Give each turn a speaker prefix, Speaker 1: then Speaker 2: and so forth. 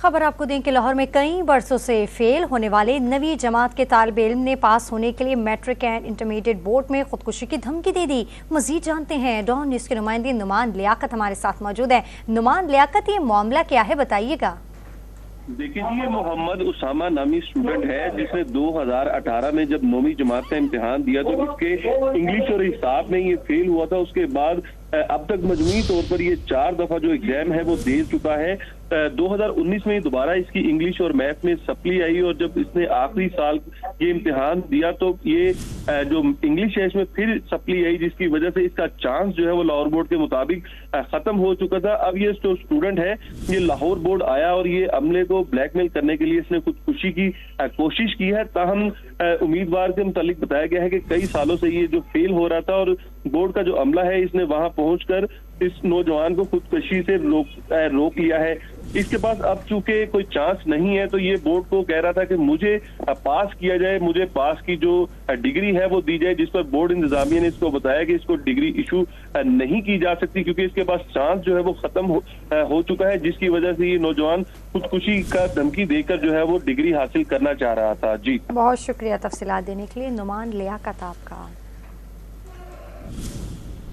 Speaker 1: खबर आपको दें कि लाहौर में कई बरसों से फेल होने वाले 9वीं जमात के तालिब इल्म ने पास होने के लिए मैट्रिक एंड इंटरमीडिएट बोर्ड में खुदकुशी की धमकी दे दी। मजीद जानते हैं, डॉन न्यूज़ के नुमाइंदे नुमान लियाकत हमारे साथ मौजूद है। नुमान लियाकत, ये मामला क्या है, बताइएगा।
Speaker 2: देखिए जी, ये मोहम्मद उसामा नामी स्टूडेंट है जिसने 2018 में जब 9वीं जमात का इम्तिहान दिया तो इसके इंग्लिश और हिसाब में ये फेल हुआ था। उसके बाद अब तक मजमूई तौर पर ये 4 दफा जो एग्जाम है वो दे चुका है। 2019 में दोबारा इसकी इंग्लिश और मैथ में सप्ली आई और जब इसने आखिरी साल ये इम्तिहान दिया तो ये जो इंग्लिश है इसमें फिर सप्ली आई, जिसकी वजह से इसका चांस जो है वो लाहौर बोर्ड के मुताबिक खत्म हो चुका था। अब ये जो स्टूडेंट है ये लाहौर बोर्ड आया और ये अमले को ब्लैकमेल करने के लिए इसने खुदकुशी की कोशिश की है। ताहम उम्मीदवार के मुतालिक बताया गया है कि कई सालों से ये जो फेल हो रहा था और बोर्ड का जो अमला है इसने वहां पहुंचकर इस नौजवान को खुदकुशी से रोक लिया है। इसके पास अब चूंकि कोई चांस नहीं है तो ये बोर्ड को कह रहा था कि मुझे पास किया जाए, मुझे पास की जो डिग्री है वो दी जाए, जिस पर बोर्ड इंतजामिया ने इसको बताया कि इसको डिग्री इशू नहीं की जा सकती क्योंकि इसके पास चांस जो है वो खत्म हो चुका है, जिसकी वजह से ये नौजवान खुदकुशी का धमकी देकर जो है वो डिग्री हासिल करना चाह रहा था। जी,
Speaker 1: बहुत शुक्रिया तफसीलात देने के लिए नुमान लियाकत आपका।